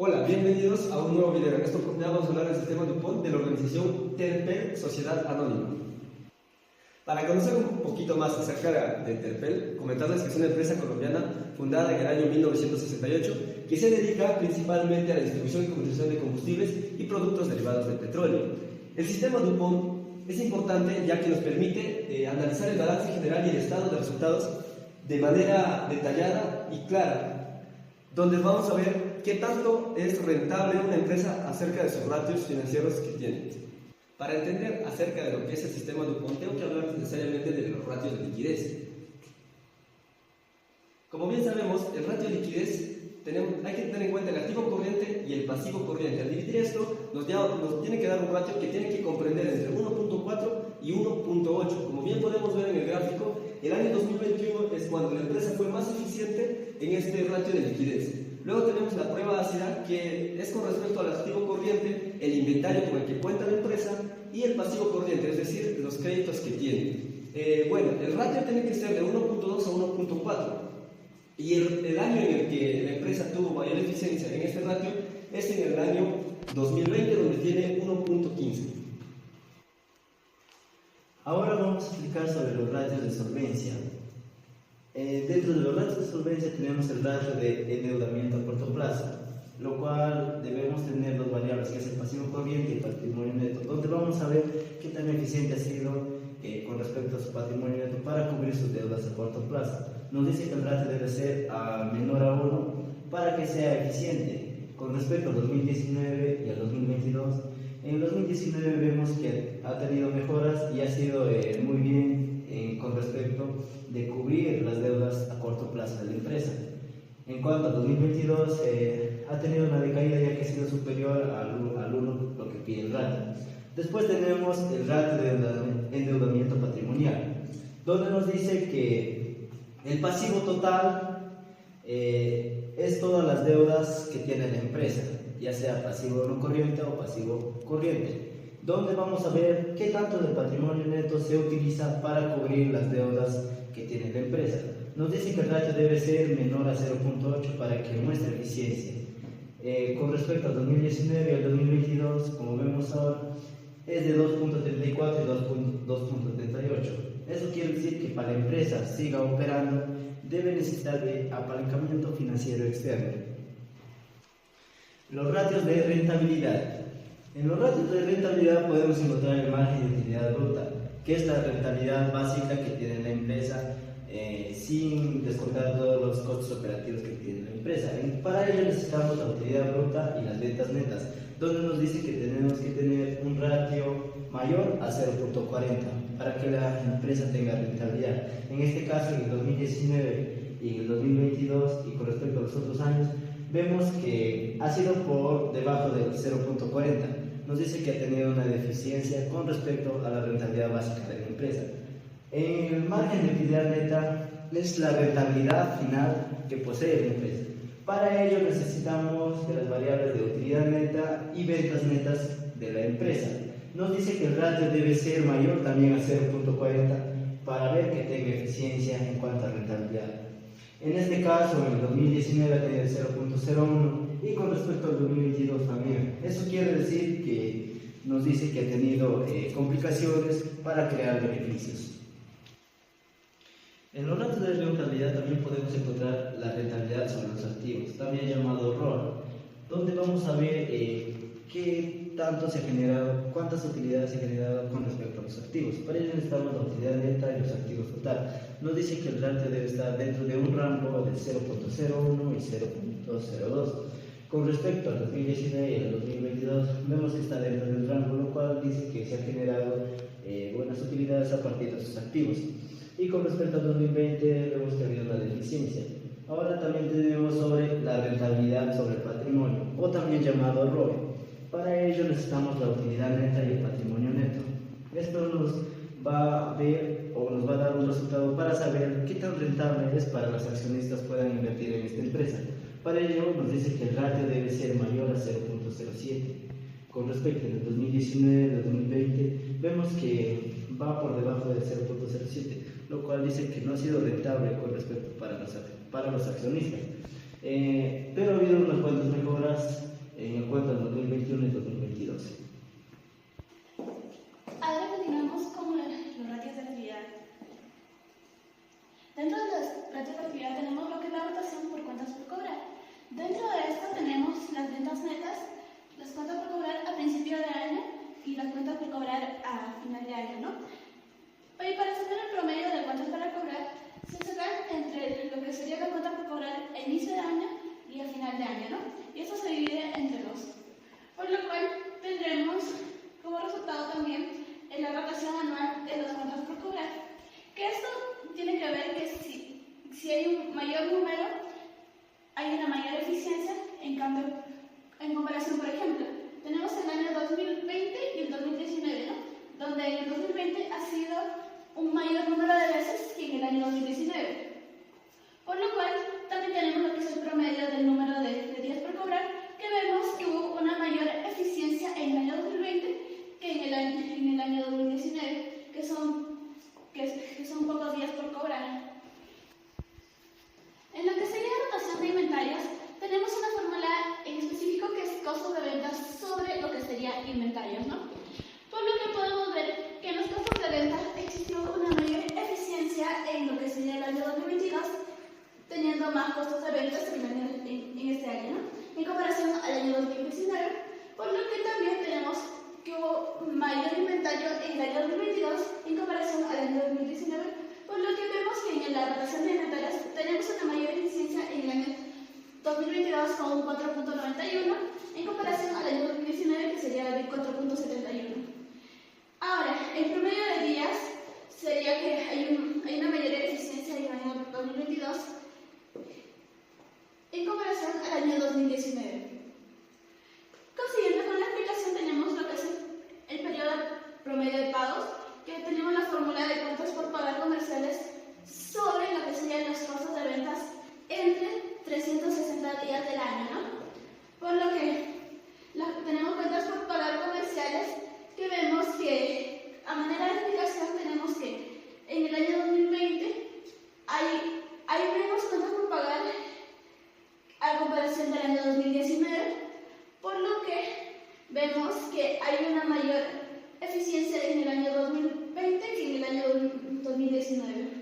Hola, bienvenidos a un nuevo video. En esta oportunidad vamos a hablar del sistema DuPont de la organización Terpel Sociedad Anónima. Para conocer un poquito más acerca de Terpel, comentarles que es una empresa colombiana fundada en el año 1968 que se dedica principalmente a la distribución y comercialización de combustibles y productos derivados del petróleo. El sistema DuPont es importante ya que nos permite analizar el balance general y el estado de resultados de manera detallada y clara, donde vamos a ver qué tanto es rentable una empresa acerca de sus ratios financieros que tiene. Para entender acerca de lo que es el sistema DuPont, tengo que hablar necesariamente de los ratios de liquidez. Como bien sabemos, el ratio de liquidez hay que tener en cuenta el activo corriente y el pasivo corriente. Al dividir esto, nos tiene que dar un ratio que tiene que comprender entre 1.4 y 1.8. Como bien podemos ver en el gráfico, el año 2021 es cuando la empresa fue más eficiente en este ratio de liquidez. Luego tenemos la prueba ácida, que es con respecto al activo corriente, el inventario con el que cuenta la empresa, y el pasivo corriente, es decir, los créditos que tiene. El ratio tiene que ser de 1.2 a 1.4. Y el año en el que la empresa tuvo mayor eficiencia en este ratio es en el año 2020, donde tiene 1.15. Ahora vamos a explicar sobre los ratios de solvencia. Dentro de los ratios de solvencia tenemos el ratio de endeudamiento a corto plazo, lo cual debemos tener dos variables, que es el pasivo corriente y el patrimonio neto, donde vamos a ver qué tan eficiente ha sido con respecto a su patrimonio neto para cubrir sus deudas a corto plazo. Nos dice que el ratio debe ser menor a 1 para que sea eficiente. Con respecto al 2019 y al 2022, en el 2019 vemos que ha tenido mejoras y ha sido muy bien con respecto de cubrir las deudas a corto plazo de la empresa. En cuanto al 2022, ha tenido una decaída ya que ha sido superior al 1, lo que pide el ratio. Después tenemos el ratio de endeudamiento patrimonial, donde nos dice que el pasivo total es todas las deudas que tiene la empresa, ya sea pasivo no corriente o pasivo corriente, donde vamos a ver qué tanto del patrimonio neto se utiliza para cubrir las deudas que tiene la empresa. Nos dice que el ratio debe ser menor a 0.8 para que muestre eficiencia. Con respecto al 2019 y al 2022, como vemos ahora, es de 2.34 y 2.38. Eso quiere decir que para la empresa siga operando debe necesitar de apalancamiento financiero externo. Los ratios de rentabilidad. En los ratios de rentabilidad podemos encontrar el margen de utilidad bruta, que es la rentabilidad básica que tiene la empresa sin descontar todos los costos operativos que tiene la empresa. Para ello necesitamos la utilidad bruta y las ventas netas, donde nos dice que tenemos que tener un ratio mayor a 0.40 para que la empresa tenga rentabilidad. En este caso, en el 2019 y en el 2022, y con respecto a los otros años, vemos que ha sido por debajo del 0.40. Nos dice que ha tenido una deficiencia con respecto a la rentabilidad básica de la empresa. El margen de utilidad neta es la rentabilidad final que posee la empresa. Para ello necesitamos de las variables de utilidad neta y ventas netas de la empresa. Nos dice que el ratio debe ser mayor también a 0.40 para ver que tenga eficiencia en cuanto a rentabilidad. En este caso, en el 2019 ha tenido 0.01 y con respecto al 2022 también. Eso quiere decir que nos dice que ha tenido complicaciones para crear beneficios. En los ratios de rentabilidad también podemos encontrar la rentabilidad sobre los activos, también llamado ROA, donde vamos a ver qué tanto se ha generado, cuántas utilidades se han generado con respecto a los activos. Para ello necesitamos la utilidad neta y los activos total. Nos dice que el ratio debe estar dentro de un rango de 0.01 y 0.02. Con respecto al 2019 y al 2022, vemos que está dentro del rango, lo cual dice que se han generado buenas utilidades a partir de sus activos. Y con respecto al 2020, vemos que ha habido una deficiencia. Ahora también tenemos sobre la rentabilidad sobre el patrimonio, o también llamado ROE. Para ello necesitamos la utilidad neta y el patrimonio neto. Esto nos va a ver o nos va a dar un resultado para saber qué tan rentable es para los accionistas puedan invertir en esta empresa. Para ello nos dice que el ratio debe ser mayor a 0.07. Con respecto al 2019 y 2020, vemos que va por debajo del 0.07, lo cual dice que no ha sido rentable con respecto para los accionistas. Pero ha habido unas cuantas mejoras en cuanto al 2021 y 2022. Ahora continuamos con los ratios de actividad. Dentro de los ratios de actividad tenemos lo que es la rotación por cuentas por cobrar. Dentro de esto tenemos las ventas netas, las cuentas por cobrar a principio de año y las cuentas por cobrar a final de año, ¿no? Y para sacar el promedio de cuentas para cobrar, se sacan entre lo que sería la cuenta por cobrar a inicio de año y a final de año, ¿no? Y eso se divide entre dos. Por lo cual tendremos como resultado también la rotación anual de las cuentas por cobrar. Que esto tiene que ver que si hay un mayor número, hay una mayor eficiencia, en comparación, por ejemplo, tenemos el año 2020 y el 2019, ¿no? Donde en el 2020 ha sido un mayor número de veces que en el año 2019. Por lo cual, también tenemos lo que es el promedio del número de días por cobrar, que vemos que hubo una mayor eficiencia en el año 2020 que en el año 2019, que son pocos días por cobrar. En lo que sería rotación de inventarios, tenemos una fórmula en específico que es costos de ventas sobre lo que sería inventarios, ¿no? Por lo que podemos ver que en los costos de ventas existió una mayor eficiencia en lo que sería el año 2022, teniendo más costos de ventas en este año, ¿no? En comparación al año 2019, por lo que también tenemos que hubo mayor inventario en el año 2022 en comparación al año 2019, por lo que vemos que en la rotación de inventarios tenemos una mayor eficiencia en el año 2022 con un 4.91 en comparación al año 2019 que sería de 4.71. Ahora, el promedio de días sería que hay una mayor eficiencia en el año 2022 en comparación al año 2019. Consiguiendo con la explicación tenemos lo que es el periodo promedio de pagos, que tenemos la fórmula de cuentas por pagar comerciales sobre lo que serían los costos de ventas entre 360 días del año, ¿no? Por lo que tenemos cuentas por pagar comerciales que vemos que, a manera de explicación, tenemos que en el año 2020 hay menos cuentas por pagar a comparación del año 2019, por lo que vemos que hay una mayor eficiencia en el año 2020 que en el año 2019.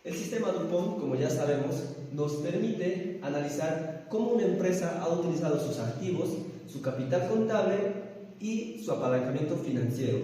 El sistema DuPont, como ya sabemos, nos permite analizar cómo una empresa ha utilizado sus activos, su capital contable y su apalancamiento financiero.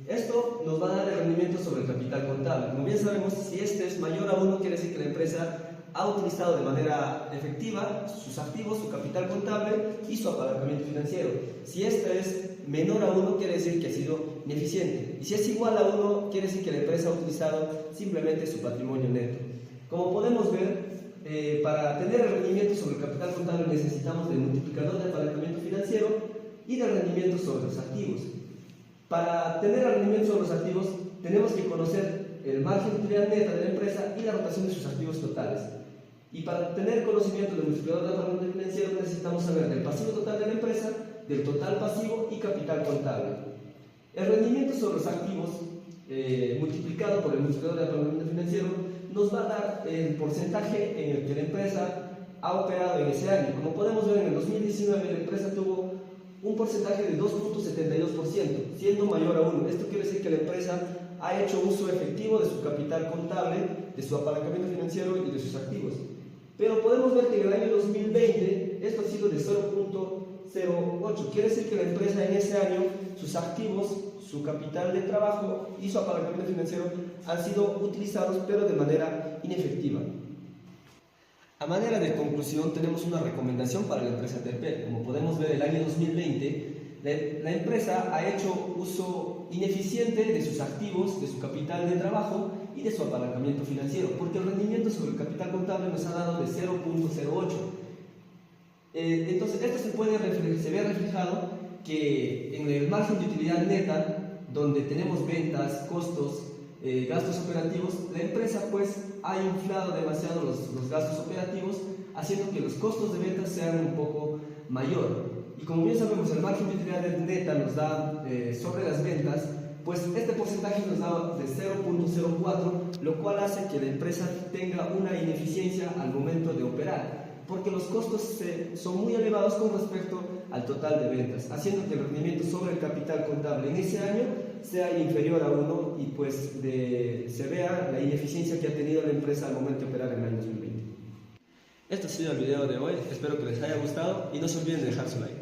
Esto nos va a dar el rendimiento sobre el capital contable. Como bien sabemos, si este es mayor a 1, quiere decir que la empresa ha utilizado de manera efectiva sus activos, su capital contable y su apalancamiento financiero. Si este es menor a 1, quiere decir que ha sido ineficiente. Y si es igual a 1, quiere decir que la empresa ha utilizado simplemente su patrimonio neto. Como podemos ver, para tener el rendimiento sobre el capital contable necesitamos del multiplicador de apalancamiento financiero y del rendimiento sobre los activos. Para tener el rendimiento sobre los activos tenemos que conocer el margen de utilidad neta de la empresa y la rotación de sus activos totales. Y para tener conocimiento del multiplicador de apalancamiento financiero necesitamos saber del pasivo total de la empresa, del total pasivo y capital contable. El rendimiento sobre los activos multiplicado por el multiplicador de apalancamiento financiero nos va a dar el porcentaje en el que la empresa ha operado en ese año. Como podemos ver, en el 2019 la empresa tuvo un porcentaje de 2.72%, siendo mayor a 1. Esto quiere decir que la empresa ha hecho uso efectivo de su capital contable, de su apalancamiento financiero y de sus activos. Pero podemos ver que en el año 2020 esto ha sido de 0.08. Quiere decir que la empresa en ese año, sus activos, su capital de trabajo y su apalancamiento financiero han sido utilizados, pero de manera inefectiva. A manera de conclusión, tenemos una recomendación para la empresa Terpel. Como podemos ver, el año 2020 la empresa ha hecho uso ineficiente de sus activos, de su capital de trabajo y de su apalancamiento financiero, porque el rendimiento sobre el capital contable nos ha dado de 0.08. Entonces, esto se ve reflejado que en el margen de utilidad neta, donde tenemos ventas, costos, gastos operativos, la empresa pues ha inflado demasiado los gastos operativos, haciendo que los costos de ventas sean un poco mayor. Y como bien sabemos, el margen de utilidad neta nos da sobre las ventas pues este porcentaje nos da de 0.04, lo cual hace que la empresa tenga una ineficiencia al momento de operar, porque los costos son muy elevados con respecto al total de ventas, haciendo que el rendimiento sobre el capital contable en ese año sea inferior a 1 y pues se vea la ineficiencia que ha tenido la empresa al momento de operar en el año 2020. Este ha sido el video de hoy, espero que les haya gustado y no se olviden de dejar su like.